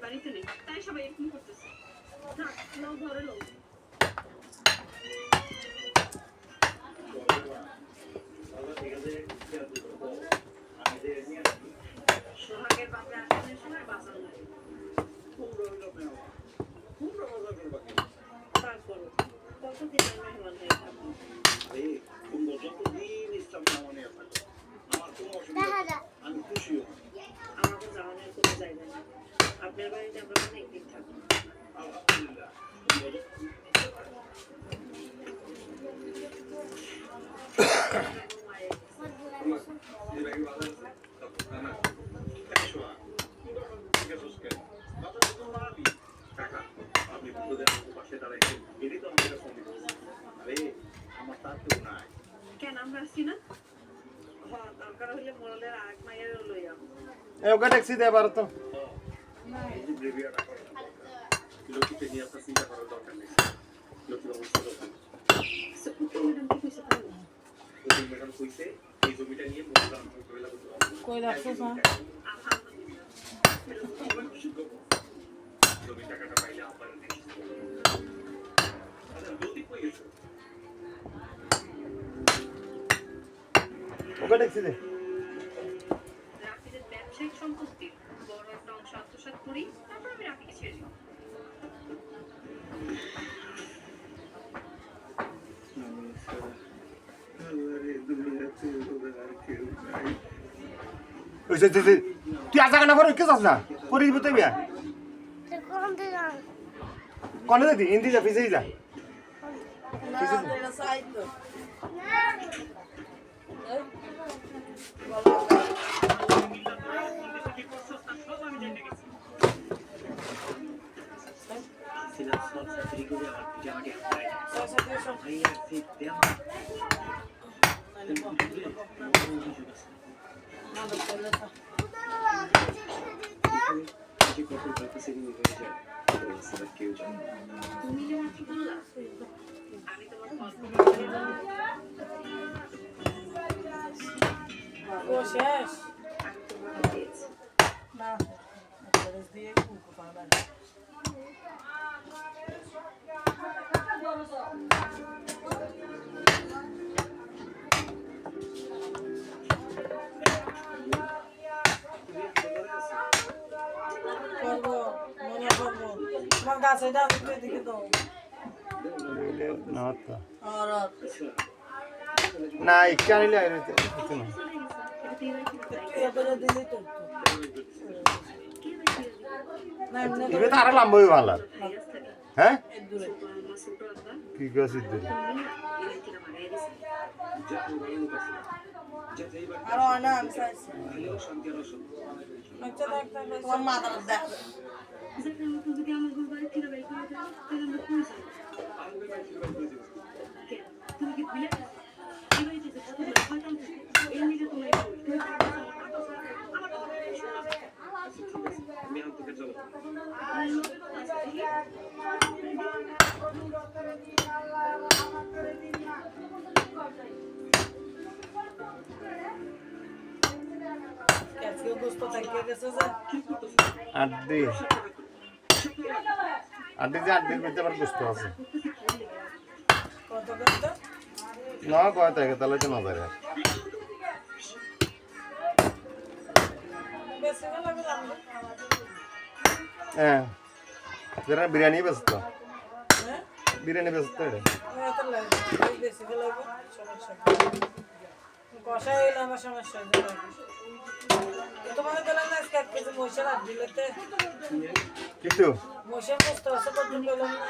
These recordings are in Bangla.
বাড়িতে নেই তাই সবাই এরকম করতেছে ঘরে লোক সোহাগের বাপে আসানোর সময় বাজার লাগে তারপরও কতদিন মেহমান হয়ে থাকবো আমি খুশি আমাকে জানানোর কোনো জায়গা নেই আপনার বাড়িতে আমরা অনেকদিন থাকবো আলহামদুলিল্লাহ কেন আমরা আসছি না দরকার হইলে মোড়লের আগ মাইয়ের লইয়া ওকে ট্যাক্সি দে পারো তো লোককে নিয়ে আপনার চিন্তা করার দরকার নেই লোকের অবস্থা ম্যাডাম কইছে এই জমিটা নিয়ে কই রাখছিস না জমি টাকাটা পাইলে আপনার ওকে ট্যাক্সি দে রাফিদের ব্যবসায়িক সম্পত্তি বড় একটা অংশ আত্মসাৎ করি তারপর আমি রাফিকে ছেড়ে দিব তুই আসা কেন করে কে যাস না করে দিব তুই বিয়া কনে দিদি হিন্দি যা পিছিয়ে যা তুমি যে মাত্র বললা আমি তোমার ও শেষ আমি তোমার দিয়েছি না দিয়ে কুকু পাবা করবো মনে করবো তোমার গাছে দাও দিকে দাও না একটু আনিলে কিছু না এগুলো তো আরো লম্বা হয়ে ভালো হ্যাঁ কি গাছ আরো না আমি চাইছি তোমার মাথার দেখ যদি আমার বাড়ি ফিরে বের করে দাও তাহলে আমরা কই যাবো তুমি কি ভুলে গেছো এই বাড়িতে যে কত শয়তান থাকে এই নিজে তোমার আমি আন্তকে চলো কেউ গোস্ত থাকিয়ে গেছে যে আড্ডি যে আড্ডির মধ্যে আবার বুঝতে আছে কত করতে না কয় থাকে তাহলে তো নজরে বেশি ভালো লাগবে হ্যাঁ যারা বিরিয়ানি ব্যস্ত হ্যাঁ বিরিয়ানি ব্যস্ত এটা এত লাগবে বেশি ভালো লাগবে সমস্যা কষাই হইলে আমার সমস্যা তোমাকে দিলাম না আজকে 1 কেজি মশলা দিলেতে কিন্তু মশলা কষ্ট আছে পর্যন্ত বললাম না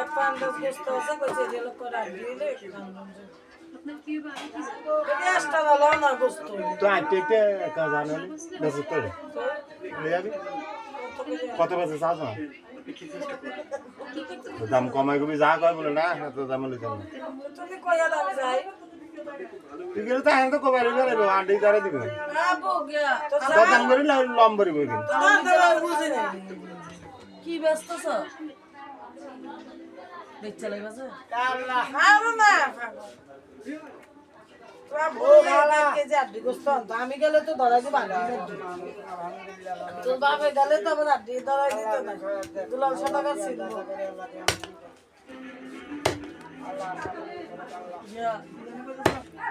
এক পান্ডাস কষ্ট আছে কইছে যে লোক করা দিলে আপনার কি বাড়ি কি এটা ভালো না কষ্ট তো আইতে কাজ আনে ব্যস্ত রে নিয়ে যাবি কত বাজে চাস না দাম কমাই কবি যা কয় বলে না তো দাম লইতে না তুমি কইয়া দাও যাই তুই গেলে তো এখন তো কবে রে আড্ডি করে দিবে না বগিয়া তো দাম করে লম্বরি বই তো বুঝি না কি ব্যস্ত বেচা লাগবে আল্লাহ আরে না আমি গেলে তো ধরাই দিবা তোর বাপে গেলে তো আবার আড্ডি ধরাই দিত না দুলাল সদাগর ছিল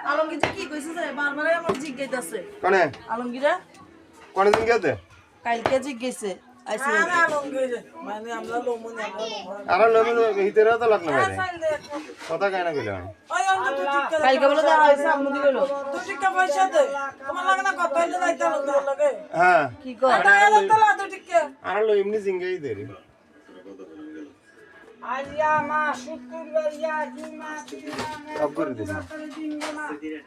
আলমগীর কি কইছে যে বারবারে আমার জিজ্ঞাসা কোনে আলমগীরা কোনে দিন গেতে কালকে জিজ্ঞাসা আইছে আলমগীর মানে আমরা লোমনে আর লমি ভিতরে তো লাগ না ভাই কথা কাই না কইলা ওই অন্ত কালকে বলে দেখা হইছে আমু দি গেল তুই টিকা পয়সা দে তোমার লাগে না কথা হইলে যাইতা লাগে হ্যাঁ কি কর আটা তো লা তুই টিকা আর লো এমনি জিঙ্গাই দেরি আলিয়া মা শুক্র ইয়া জিমা সব করে দিছি সেদিন